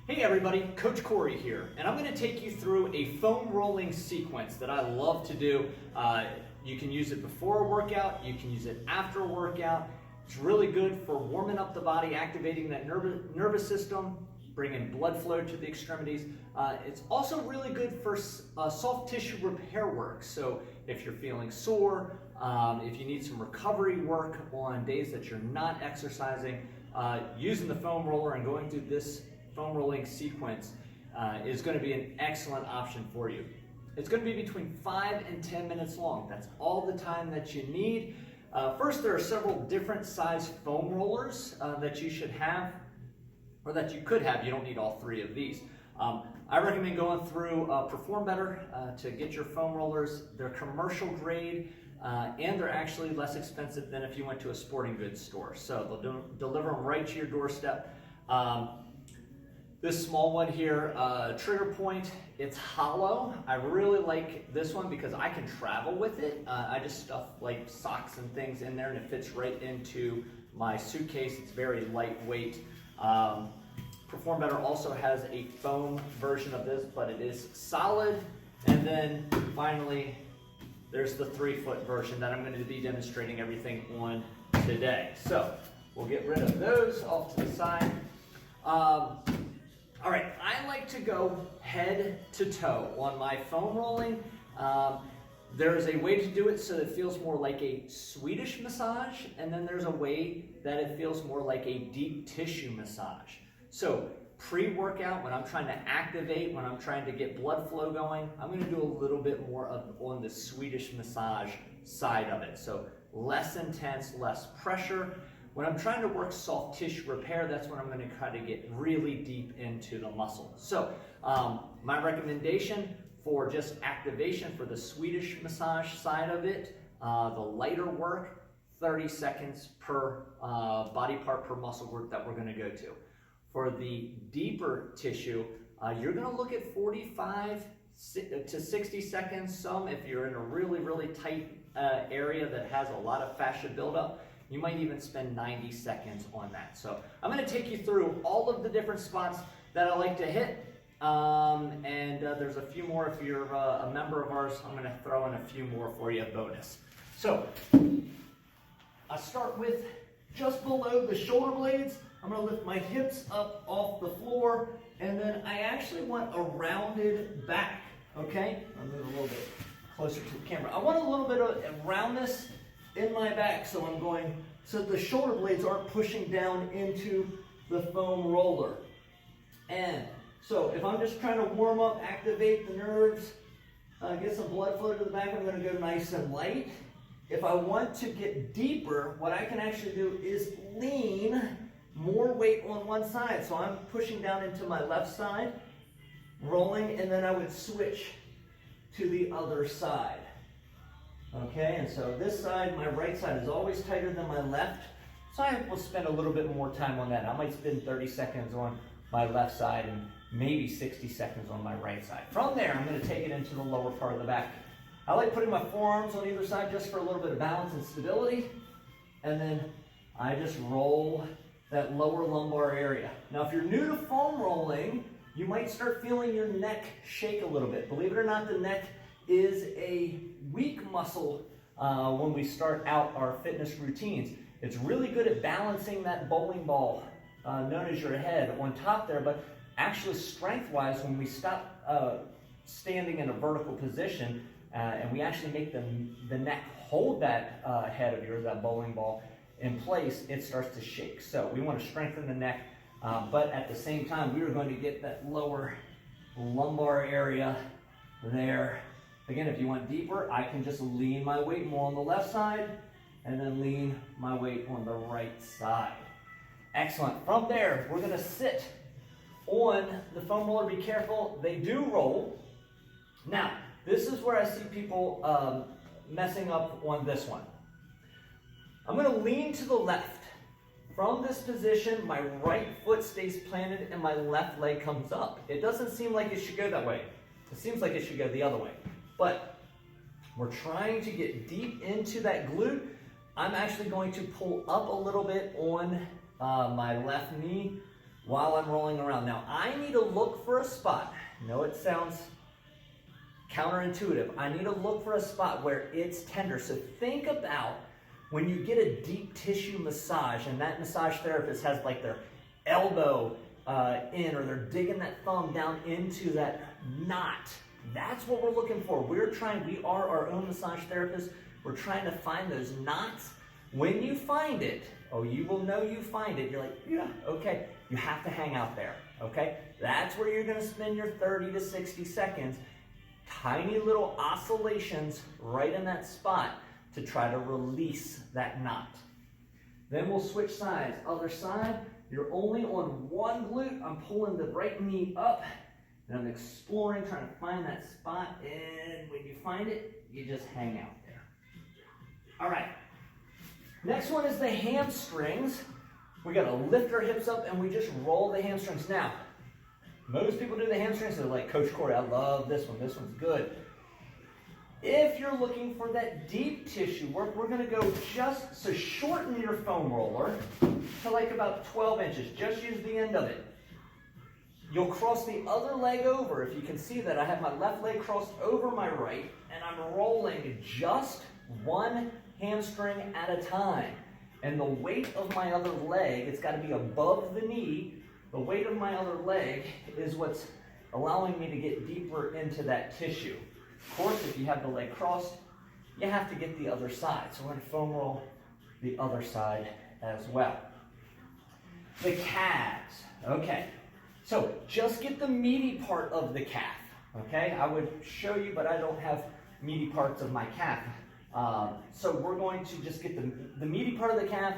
Hey everybody, Coach Corey here, and I'm going to take you through a foam rolling sequence that I love to do. You can use it before a workout, you can use it after a workout. It's really good for warming up the body, activating that nervous system, bringing blood flow to the extremities. It's also really good for soft tissue repair work. So if you're feeling sore, if you need some recovery work on days that you're not exercising, using the foam roller and going through this foam rolling sequence is going to be an excellent option for you. It's going to be between 5 and 10 minutes long. That's all the time that you need. First, there are several different size foam rollers that you should have, or that you could have. You don't need all three of these. I recommend going through Perform Better to get your foam rollers. They're commercial grade and they're actually less expensive than if you went to a sporting goods store. So they'll deliver them right to your doorstep. This small one here, Trigger Point, it's hollow. I really like this one because I can travel with it. I just stuff like socks and things in there and it fits right into my suitcase. It's very lightweight. Perform Better also has a foam version of this, but it is solid. And then finally, there's the 3-foot version that I'm going to be demonstrating everything on today. So we'll get rid of those off to the side. All right, I like to go head to toe on my foam rolling. There is a way to do it so that it feels more like a Swedish massage, and then there's a way that it feels more like a deep tissue massage. So pre-workout, when I'm trying to activate, when I'm trying to get blood flow going, I'm going to do a little bit more on the Swedish massage side of it. So less intense, less pressure. When I'm trying to work soft tissue repair, that's when I'm going to try to get really deep into the muscle. So my recommendation for just activation for the Swedish massage side of it, the lighter work, 30 seconds per body part per muscle group that we're going to go to. For the deeper tissue, you're going to look at 45 to 60 seconds. Some, if you're in a really, really tight area that has a lot of fascia buildup, you might even spend 90 seconds on that. So I'm going to take you through all of the different spots that I like to hit. And there's a few more. If you're a member of ours, I'm going to throw in a few more for you, bonus. So I start with just below the shoulder blades. I'm going to lift my hips up off the floor, and then I actually want a rounded back, okay? I'll move a little bit closer to the camera. I want a little bit of roundness in my back, so I'm going so the shoulder blades aren't pushing down into the foam roller. And so if I'm just trying to warm up, activate the nerves, get some blood flow to the back, I'm going to go nice and light. If I want to get deeper, what I can actually do is lean more weight on one side. So I'm pushing down into my left side, rolling, and then I would switch to the other side. Okay, and so this side, my right side is always tighter than my left. So I will spend a little bit more time on that. I might spend 30 seconds on my left side and maybe 60 seconds on my right side. From there, I'm going to take it into the lower part of the back. I like putting my forearms on either side just for a little bit of balance and stability. And then I just roll that lower lumbar area. Now, if you're new to foam rolling, you might start feeling your neck shake a little bit. Believe it or not, the neck is a weak muscle when we start out our fitness routines. It's really good at balancing that bowling ball known as your head on top there, but actually strength-wise, when we stop standing in a vertical position and we actually make the neck hold that head of yours, that bowling ball, in place, it starts to shake. So we want to strengthen the neck, but at the same time, we are going to get that lower lumbar area there. Again, if you want deeper, I can just lean my weight more on the left side and then lean my weight on the right side. Excellent. From there, we're going to sit on the foam roller. Be careful, they do roll. Now, this is where I see people messing up on this one. I'm going to lean to the left. From this position, my right foot stays planted and my left leg comes up. It doesn't seem like it should go that way. It seems like it should go the other way. But we're trying to get deep into that glute. I'm actually going to pull up a little bit on my left knee while I'm rolling around. Now, I need to look for a spot. I know it sounds counterintuitive. I need to look for a spot where it's tender. So think about when you get a deep tissue massage and that massage therapist has like their elbow in, or they're digging that thumb down into that knot. That's what we're looking for. We are our own massage therapists. We're trying to find those knots. When you find it, oh, you will know you find it. You're like, yeah, okay. You have to hang out there, okay? That's where you're gonna spend your 30 to 60 seconds. Tiny little oscillations right in that spot to try to release that knot. Then we'll switch sides. Other side, you're only on one glute. I'm pulling the right knee up, and I'm exploring, trying to find that spot, and when you find it, you just hang out there. All right. Next one is the hamstrings. We gotta lift our hips up and we just roll the hamstrings. Now, most people do the hamstrings, they're like, Coach Corey, I love this one. This one's good. If you're looking for that deep tissue work, we're gonna go so shorten your foam roller to like about 12 inches. Just use the end of it. You'll cross the other leg over. If you can see that, I have my left leg crossed over my right, and I'm rolling just one hamstring at a time. And the weight of my other leg, it's got to be above the knee. The weight of my other leg is what's allowing me to get deeper into that tissue. Of course, if you have the leg crossed, you have to get the other side. So we're going to foam roll the other side as well. The calves. Okay. So just get the meaty part of the calf. Okay. I would show you, but I don't have meaty parts of my calf. So we're going to just get the meaty part of the calf,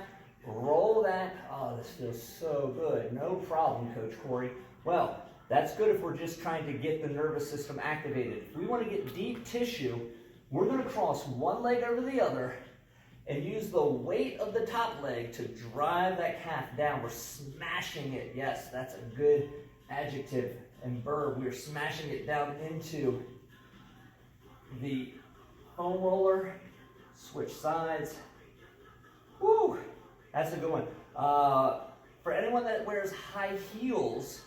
roll that. Oh, this feels so good. No problem, Coach Corey. Well, that's good if we're just trying to get the nervous system activated. If we want to get deep tissue, we're going to cross one leg over the other and use the weight of the top leg to drive that calf down. We're smashing it. Yes, that's a good adjective and verb. We're smashing it down into the foam roller. Switch sides. Woo! That's a good one. For anyone that wears high heels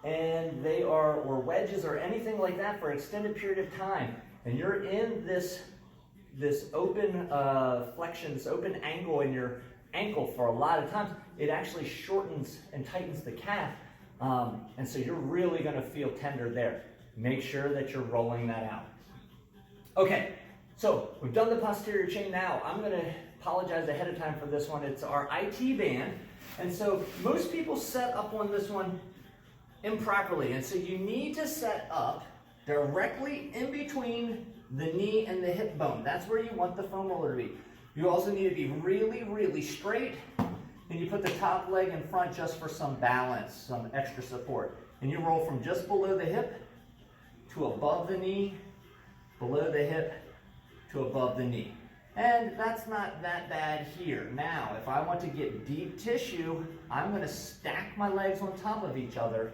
and they are, or wedges or anything like that for an extended period of time, and you're in this open flexion, this open angle in your ankle for a lot of times, it actually shortens and tightens the calf. And so you're really going to feel tender there. Make sure that you're rolling that out. Okay. So we've done the posterior chain. Now I'm going to apologize ahead of time for this one. It's our IT band. And so most people set up on this one improperly. And so you need to set up directly in between the knee and the hip bone. That's where you want the foam roller to be. You also need to be really, really straight. And you put the top leg in front just for some balance, some extra support. And you roll from just below the hip to above the knee, below the hip, to above the knee. And that's not that bad here. Now, if I want to get deep tissue, I'm going to stack my legs on top of each other.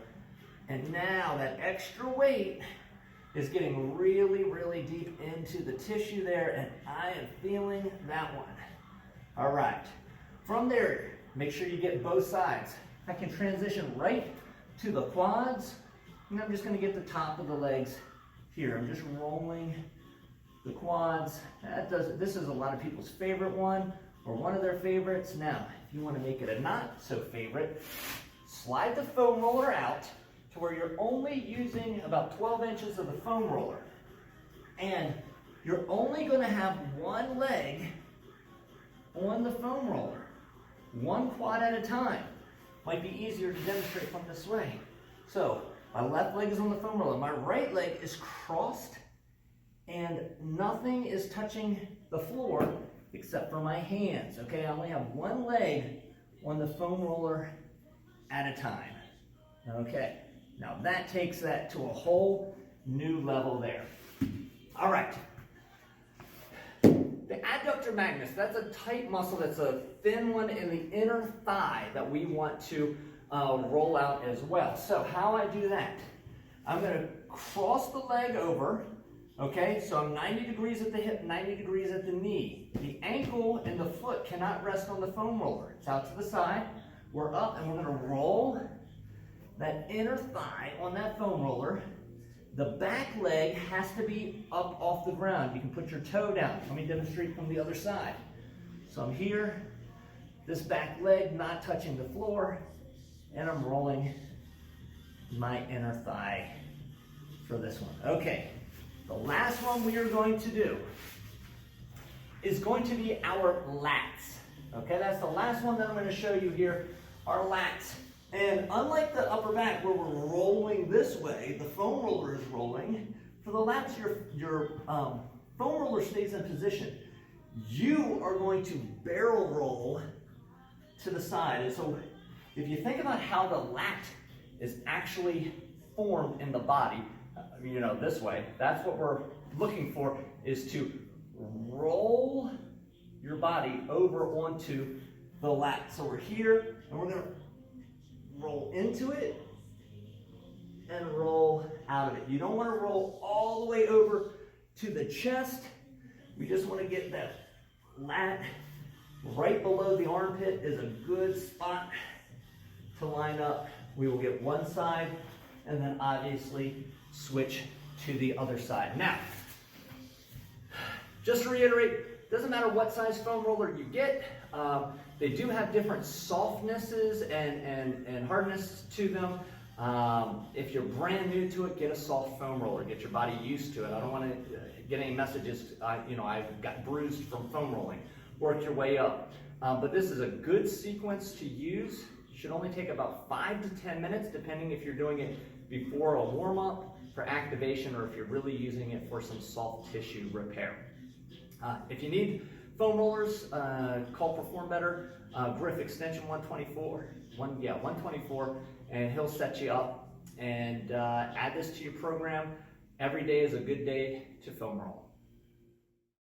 And now that extra weight is getting really, really deep into the tissue there, and I am feeling that one. All right. From there, make sure you get both sides. I can transition right to the quads, and I'm just going to get the top of the legs here. I'm just rolling the quads. This is a lot of people's favorite one, or one of their favorites. Now, if you want to make it a not so favorite, slide the foam roller out to where you're only using about 12 inches of the foam roller. And you're only going to have one leg on the foam roller, one quad at a time. Might be easier to demonstrate from this way. So, my left leg is on the foam roller, my right leg is crossed, and nothing is touching the floor except for my hands. Okay, I only have one leg on the foam roller at a time. Okay, now that takes that to a whole new level there. All right. The adductor magnus, that's a tight muscle, that's a thin one in the inner thigh that we want to roll out as well. So how I do that, I'm going to cross the leg over. Okay, so I'm 90 degrees at the hip, 90 degrees at the knee. The ankle and the foot cannot rest on the foam roller. It's out to the side. We're up and we're going to roll that inner thigh on that foam roller. The back leg has to be up off the ground. You can put your toe down. Let me demonstrate from the other side. So I'm here, this back leg not touching the floor, and I'm rolling my inner thigh for this one. Okay, the last one we are going to do is going to be our lats. Okay, that's the last one that I'm going to show you here, our lats. And unlike the upper back where we're rolling this way, the foam roller is rolling. For the lats, your foam roller stays in position. You are going to barrel roll to the side. And so if you think about how the lat is actually formed in the body, you know, this way, that's what we're looking for, is to roll your body over onto the lat. So we're here, and we're going to roll into it and roll out of it. You don't want to roll all the way over to the chest. We just want to get that lat right below the armpit is a good spot to line up. We will get one side and then obviously switch to the other side. Now, just to reiterate, doesn't matter what size foam roller you get, they do have different softnesses and hardness to them. If you're brand new to it, get a soft foam roller. Get your body used to it. I don't want to get any messages, I've got bruised from foam rolling. Work your way up. But this is a good sequence to use. Should only take about 5 to 10 minutes, depending if you're doing it before a warm-up for activation or if you're really using it for some soft tissue repair. If you need foam rollers, call Perform Better, Griff extension 124, and he'll set you up and add this to your program. Every day is a good day to foam roll.